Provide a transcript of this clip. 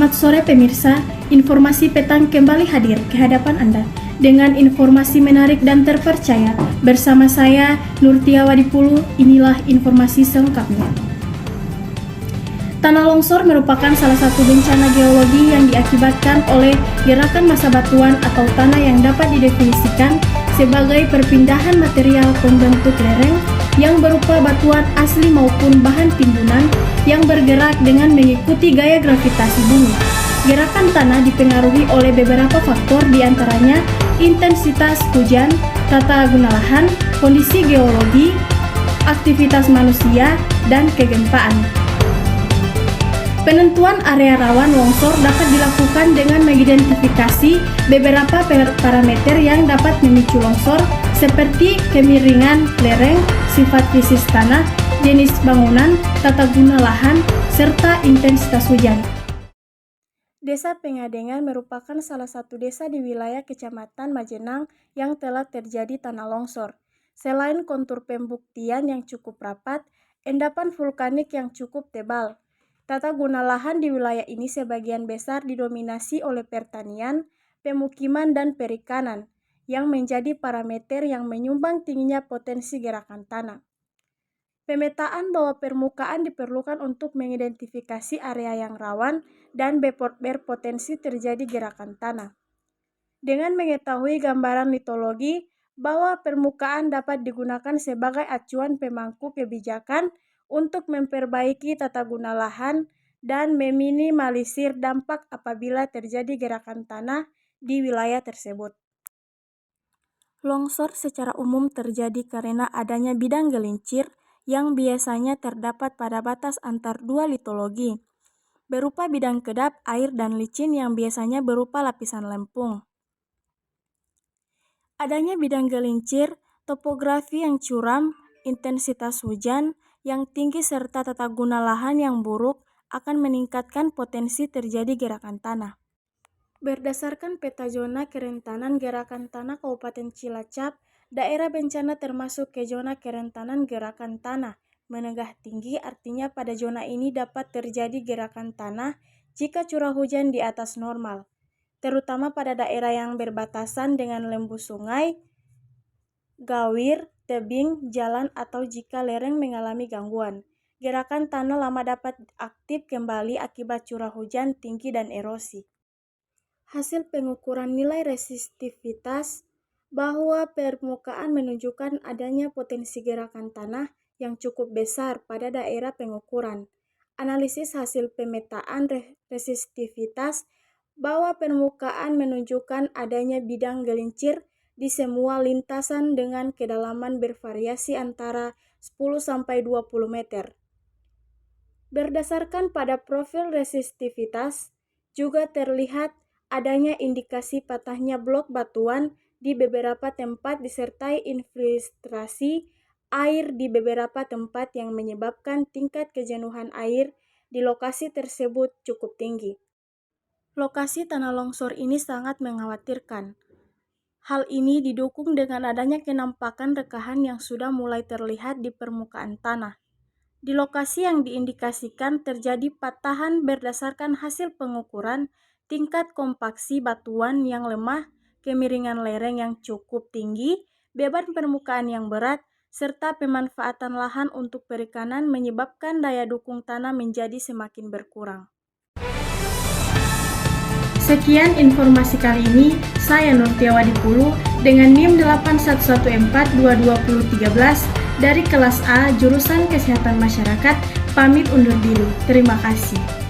Selamat sore pemirsa, informasi petang kembali hadir ke hadapan Anda dengan informasi menarik dan terpercaya. Bersama saya Nurtia Wadipulu, inilah informasi selengkapnya. Tanah longsor merupakan salah satu bencana geologi yang diakibatkan oleh gerakan massa batuan atau tanah yang dapat didefinisikan sebagai perpindahan material pembentuk lereng yang berupa batuan asli maupun bahan timbunan yang bergerak dengan mengikuti gaya gravitasi bumi. Gerakan tanah dipengaruhi oleh beberapa faktor, diantaranya intensitas hujan, tata guna lahan, kondisi geologi, aktivitas manusia, dan kegempaan. Penentuan area rawan longsor dapat dilakukan dengan mengidentifikasi beberapa parameter yang dapat memicu longsor, seperti kemiringan lereng, sifat fisik tanah, jenis bangunan, tata guna lahan, serta intensitas hujan. Desa Pengadengan merupakan salah satu desa di wilayah Kecamatan Majenang yang telah terjadi tanah longsor. Selain kontur pembuktian yang cukup rapat, endapan vulkanik yang cukup tebal, tata guna lahan di wilayah ini sebagian besar didominasi oleh pertanian, pemukiman, dan perikanan, yang menjadi parameter yang menyumbang tingginya potensi gerakan tanah. Pemetaan bawah permukaan diperlukan untuk mengidentifikasi area yang rawan dan berpotensi terjadi gerakan tanah. Dengan mengetahui gambaran litologi, bawah permukaan dapat digunakan sebagai acuan pemangku kebijakan untuk memperbaiki tata guna lahan dan meminimalisir dampak apabila terjadi gerakan tanah di wilayah tersebut. Longsor secara umum terjadi karena adanya bidang gelincir yang biasanya terdapat pada batas antar dua litologi, berupa bidang kedap, air, dan licin yang biasanya berupa lapisan lempung. Adanya bidang gelincir, topografi yang curam, intensitas hujan yang tinggi, serta tata guna lahan yang buruk akan meningkatkan potensi terjadi gerakan tanah. Berdasarkan peta zona kerentanan gerakan tanah Kabupaten Cilacap, daerah bencana termasuk ke zona kerentanan gerakan tanah menengah tinggi, artinya pada zona ini dapat terjadi gerakan tanah jika curah hujan di atas normal, terutama pada daerah yang berbatasan dengan lembu sungai, gawir, tebing, jalan, atau jika lereng mengalami gangguan. Gerakan tanah lama dapat aktif kembali akibat curah hujan tinggi dan erosi. Hasil pengukuran nilai resistivitas bahwa permukaan menunjukkan adanya potensi gerakan tanah yang cukup besar pada daerah pengukuran. Analisis hasil pemetaan resistivitas bahwa permukaan menunjukkan adanya bidang gelincir di semua lintasan dengan kedalaman bervariasi antara 10-20 meter. Berdasarkan pada profil resistivitas, juga terlihat adanya indikasi patahnya blok batuan di beberapa tempat disertai infiltrasi air di beberapa tempat yang menyebabkan tingkat kejenuhan air di lokasi tersebut cukup tinggi. Lokasi tanah longsor ini sangat mengkhawatirkan. Hal ini didukung dengan adanya kenampakan rekahan yang sudah mulai terlihat di permukaan tanah. Di lokasi yang diindikasikan terjadi patahan berdasarkan hasil pengukuran, tingkat kompaksi batuan yang lemah, kemiringan lereng yang cukup tinggi, beban permukaan yang berat, serta pemanfaatan lahan untuk perikanan menyebabkan daya dukung tanah menjadi semakin berkurang. Sekian informasi kali ini, saya Nurtia Wadipulu dengan NIM 811422013 dari kelas A jurusan Kesehatan Masyarakat, pamit undur diri. Terima kasih.